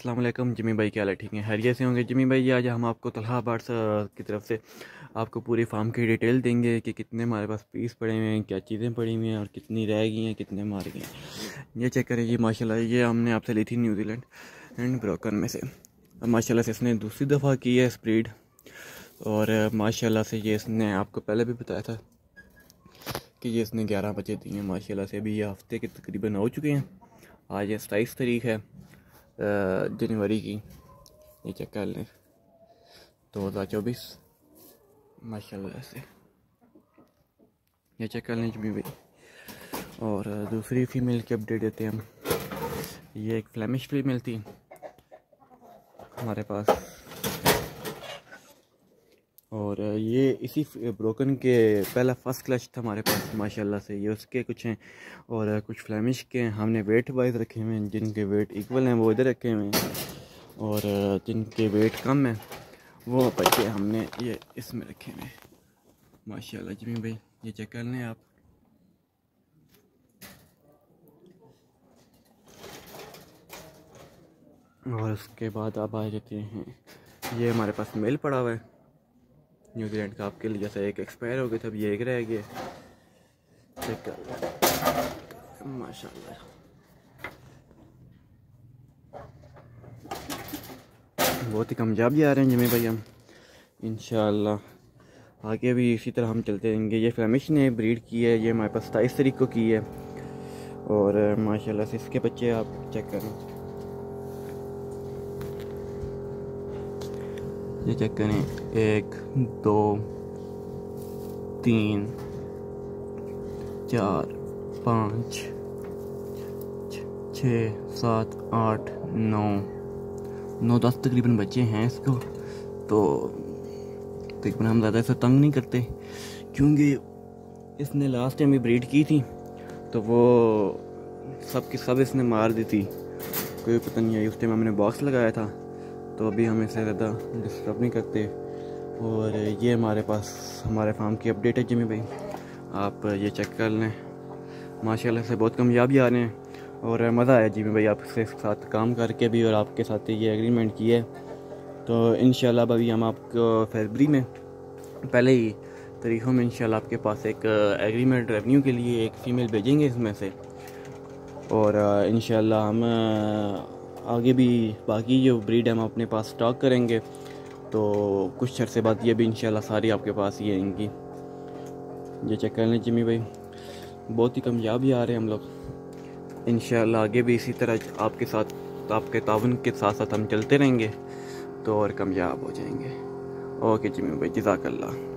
अस्सलाम वालेकुम जिमी भाई, क्या हाल है? ठीक है, खैरियत से होंगे जिमी भाई। आज हम आपको तलहा बर्ड्स की तरफ से आपको पूरी फार्म की डिटेल देंगे कि कितने हमारे पास पीस पड़े हुए हैं, क्या चीज़ें पड़ी हुई हैं और कितनी रह गई हैं, कितने मार गए हैं। ये चेक करें, ये माशाल्लाह ये हमने आपसे ली थी न्यूजीलैंड एंड ब्रोकन में से। अब माशाल्लाह से इसने दूसरी दफ़ा की है स्प्रीड, और माशाल्लाह से ये इसने आपको पहले भी बताया था कि ये इसने 11 बच्चे दिए हैं। माशाल्लाह से अभी ये हफ्ते के तकरीबन हो चुके हैं। आज 27 तारीख है जनवरी की। ये चेक कर लें, 2024 माशाल्लाह से। ये चेक कर लें जी भाई। और दूसरी फीमेल की अपडेट देते हैं हम। ये एक फ्लेमिश फीमेल थी हमारे पास, और ये इसी ब्रोकन के पहला फर्स्ट क्लच था हमारे पास माशाल्लाह से। ये उसके कुछ हैं और कुछ फ्लेमिश के हमने वेट वाइज रखे हुए हैं। जिनके वेट इक्वल हैं वो इधर रखे हुए हैं, और जिनके वेट कम है वो बच्चे हमने ये इसमें रखे हुए हैं माशाल्लाह जी भाई। ये चेक कर लें आप। और उसके बाद आप आ जाते हैं, ये हमारे पास मेल पड़ा हुआ है न्यूजीलैंड का। आपके लिए जैसे एक एक्सपायर हो गया था, अब ये एक रह गया। चेक कर माशाल्लाह, बहुत ही कामयाब आ रहे हैं जिम्मे भाई हम इंशाल्लाह। आगे भी इसी तरह हम चलते रहेंगे। ये फ्लेमिश ने ब्रीड की है, ये हमारे पास 27 तारीख को की है, और माशाल्लाह से इसके बच्चे आप चेक करें। ये चेक करें, 1 2 3 4 5 6 7 8 9 10 तकरीबन बच्चे हैं इसको। तो तकरीबन हम ज़्यादा इसे तंग नहीं करते, क्योंकि इसने लास्ट टाइम भी ब्रीड की थी तो वो सब की सब इसने मार दी थी। कोई पता नहीं है, उस टाइम हमने बॉक्स लगाया था, तो अभी हम इसे ज़्यादा डिस्टर्ब नहीं करते। और ये हमारे पास हमारे फार्म की अपडेट है जिमी भाई, आप ये चेक कर लें। माशाल्लाह से बहुत कामयाबी आ रहे हैं, और मज़ा आया जिमी भाई आपके साथ काम करके भी, और आपके साथ ये एग्रीमेंट किया है। तो इंशाल्लाह अभी हम आपको फरवरी में पहले ही तारीखों में इंशाल्लाह आपके पास एक एग्रीमेंट रेवेन्यू के लिए एक फ़ीमेल भेजेंगे इसमें से। और इंशाल्लाह हम आगे भी बाकी जो ब्रीड हम अपने पास स्टॉक करेंगे, तो कुछ अर्से बाद ये भी इंशाल्लाह सारी आपके पास ही आएंगी। ये चेक कर लें जिमी भाई, बहुत ही कामयाबी आ रहे हैं हम लोग। इंशाल्लाह आगे भी इसी तरह आपके साथ आपके ताउन के साथ साथ हम चलते रहेंगे, तो और कामयाब हो जाएंगे। ओके जिमी भाई, जज़ाकल्लाह।